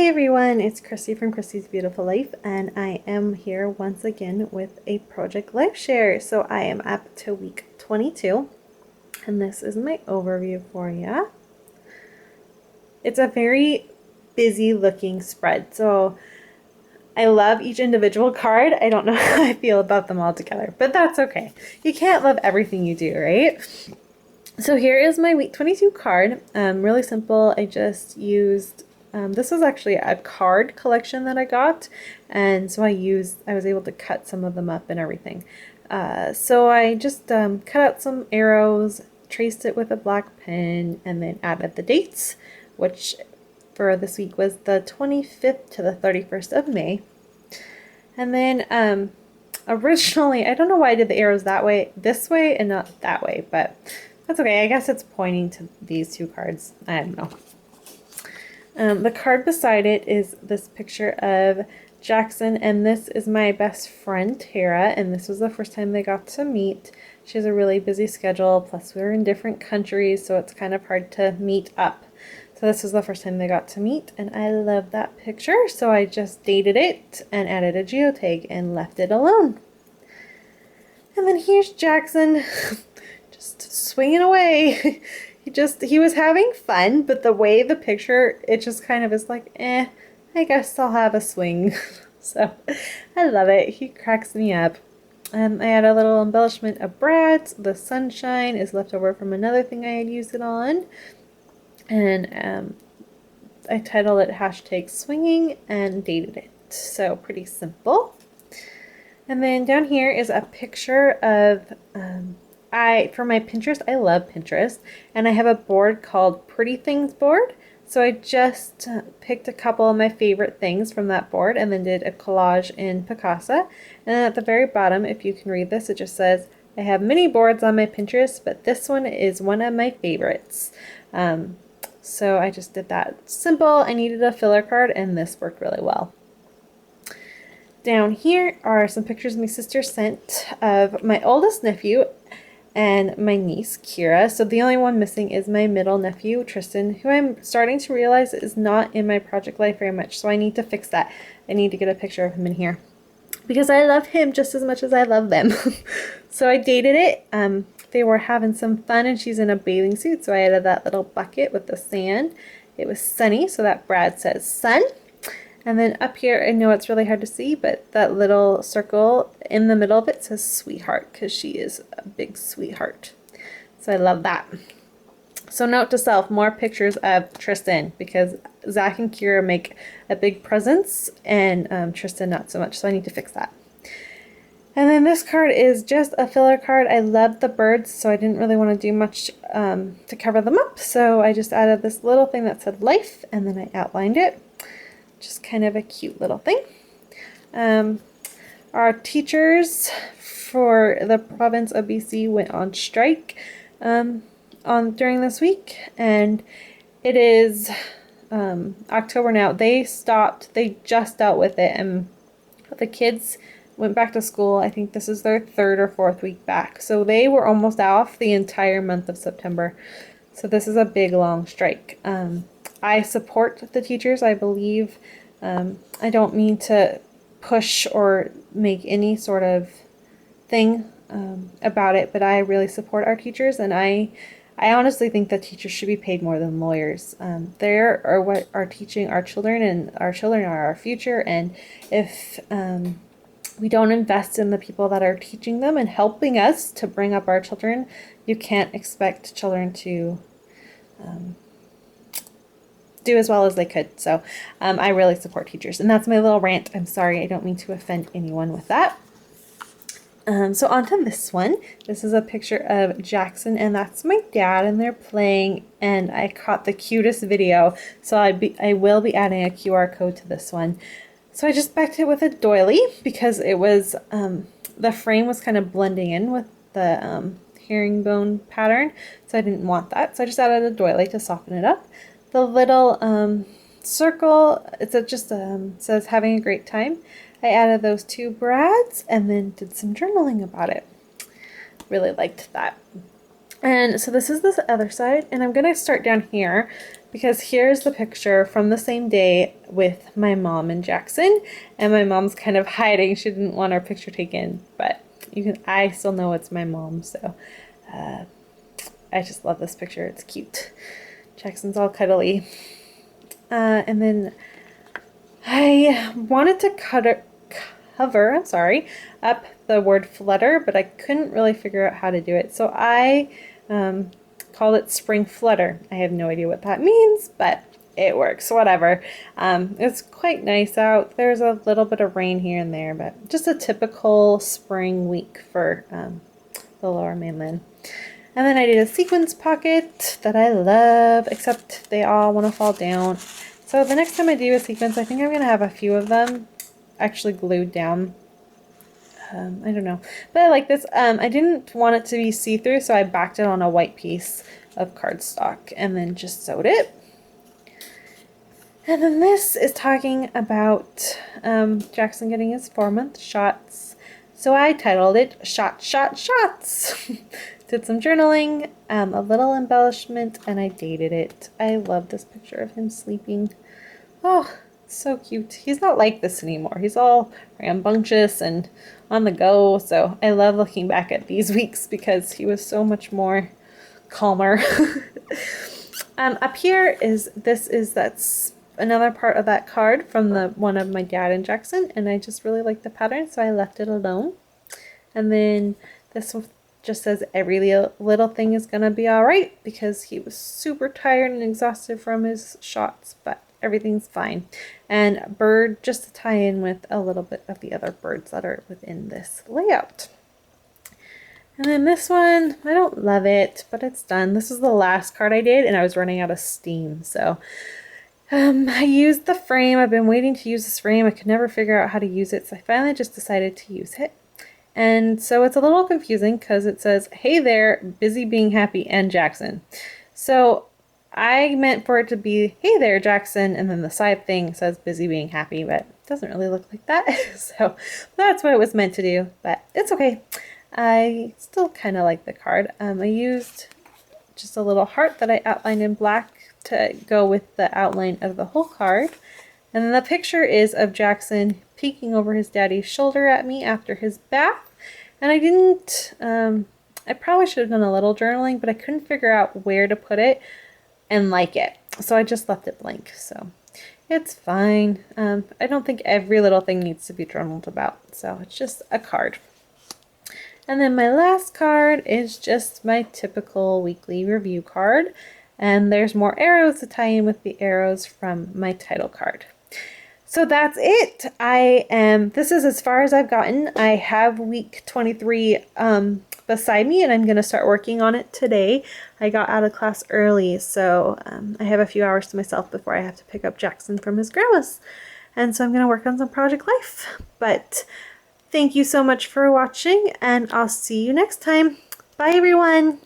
Hi everyone, it's Christy from Christy's Beautiful Life, and I am here once again with a project life share. So I am up to week 22, and this is my overview for you. It's a very busy looking spread, so I love each individual card. I don't know how I feel about them all together, but that's okay. You can't love everything you do, right? So here is my week 22 card. Really simple. I just used this was actually a card collection that I got, and so I was able to cut some of them up and everything. So I just cut out some arrows, traced it with a black pen, and then added the dates, which for this week was the 25th to the 31st of May. And then originally, I don't know why I did the arrows this way and not that way, but that's okay. I guess it's pointing to these two cards. I don't know. The card beside it is this picture of Jackson, and this is my best friend Tara, and this was the first time they got to meet. She has a really busy schedule, plus we were in different countries, so it's kind of hard to meet up. So this was the first time they got to meet, and I love that picture, so I just dated it and added a geotag and left it alone. And then here's Jackson just swinging away. He was having fun, but the way the picture, it just kind of is like, I guess I'll have a swing. So I love it. He cracks me up. I had a little embellishment of Brad's. The sunshine is left over from another thing I had used it on. And I titled it hashtag swinging and dated it. So pretty simple. And then down here is a picture of, for my Pinterest, I love Pinterest, and I have a board called Pretty Things board. So I just picked a couple of my favorite things from that board and then did a collage in Picasa. And then at the very bottom, if you can read this, it just says, I have many boards on my Pinterest, but this one is one of my favorites. So I just did that. Simple. I needed a filler card, and this worked really well. Down here are some pictures my sister sent of my oldest nephew and my niece, Kira. So the only one missing is my middle nephew, Tristan, who I'm starting to realize is not in my project life very much. So I need to fix that. I need to get a picture of him in here because I love him just as much as I love them. So I dated it. They were having some fun, and she's in a bathing suit. So I added that little bucket with the sand. It was sunny, so that Brad says sun. And then up here, I know it's really hard to see, but that little circle in the middle of it says sweetheart, because she is a big sweetheart. So I love that. So note to self, more pictures of Tristan, because Zach and Kira make a big presence, and Tristan not so much, so I need to fix that. And then this card is just a filler card. I love the birds, so I didn't really want to do much to cover them up, so I just added this little thing that said life, and then I outlined it. Just kind of a cute little thing. Our teachers for the province of BC went on strike during this week, and it is October now. They just dealt with it, and the kids went back to school. I think this is their 3rd or 4th week back, so they were almost off the entire month of September. So this is a big long strike. I support the teachers. I believe, I don't mean to push or make any sort of thing about it, but I really support our teachers, and I honestly think that teachers should be paid more than lawyers. They are what are teaching our children, and our children are our future, and if we don't invest in the people that are teaching them and helping us to bring up our children, you can't expect children to do as well as they could. So I really support teachers, and that's my little rant. I'm sorry, I don't mean to offend anyone with that. So on to this one. This is a picture of Jackson, and that's my dad, and they're playing, and I caught the cutest video, so I will be adding a QR code to this one. So I just backed it with a doily because it was the frame was kind of blending in with the herringbone pattern, so I didn't want that, so I just added a doily to soften it up. The little circle, says having a great time. I added those 2 Brads and then did some journaling about it. Really liked that. And so this is this other side, and I'm going to start down here because here's the picture from the same day with my mom and Jackson, and my mom's kind of hiding. She didn't want our picture taken, but I still know it's my mom, so I just love this picture. It's cute. Jackson's all cuddly. And then I wanted to cover up the word flutter, but I couldn't really figure out how to do it. So I called it spring flutter. I have no idea what that means, but it works, whatever. It's quite nice out. There's a little bit of rain here and there, but just a typical spring week for the Lower Mainland. And then I did a sequins pocket that I love, except they all want to fall down. So the next time I do a sequins, I think I'm going to have a few of them actually glued down. I don't know, but I like this. I didn't want it to be see-through, so I backed it on a white piece of cardstock and then just sewed it. And then this is talking about Jackson getting his 4-month shots. So I titled it Shot, Shot, Shots. Did some journaling, a little embellishment, and I dated it. I love this picture of him sleeping. Oh, so cute. He's not like this anymore. He's all rambunctious and on the go. So I love looking back at these weeks because he was so much more calmer. Up here that's another part of that card from the one of my dad and Jackson, and I just really like the pattern, so I left it alone. And then this just says every little thing is gonna be all right, because he was super tired and exhausted from his shots, but everything's fine. And bird, just to tie in with a little bit of the other birds that are within this layout. And then this one, I don't love it, but it's done. This is the last card I did, and I was running out of steam, so I used the frame. I've been waiting to use this frame. I could never figure out how to use it, so I finally just decided to use it. And so it's a little confusing because it says, "Hey there, busy being happy, and Jackson." So I meant for it to be, "Hey there, Jackson," and then the side thing says busy being happy, but it doesn't really look like that. So that's what it was meant to do, but it's okay. I still kind of like the card. I used just a little heart that I outlined in black to go with the outline of the whole card. And then the picture is of Jackson peeking over his daddy's shoulder at me after his bath. And I didn't, I probably should have done a little journaling, but I couldn't figure out where to put it and like it. So I just left it blank. So it's fine. I don't think every little thing needs to be journaled about. So it's just a card. And then my last card is just my typical weekly review card. And there's more arrows to tie in with the arrows from my title card. So that's it. This is as far as I've gotten. I have week 23 beside me, and I'm going to start working on it today. I got out of class early, so I have a few hours to myself before I have to pick up Jackson from his grandma's. And so I'm going to work on some Project Life. But thank you so much for watching, and I'll see you next time. Bye, everyone.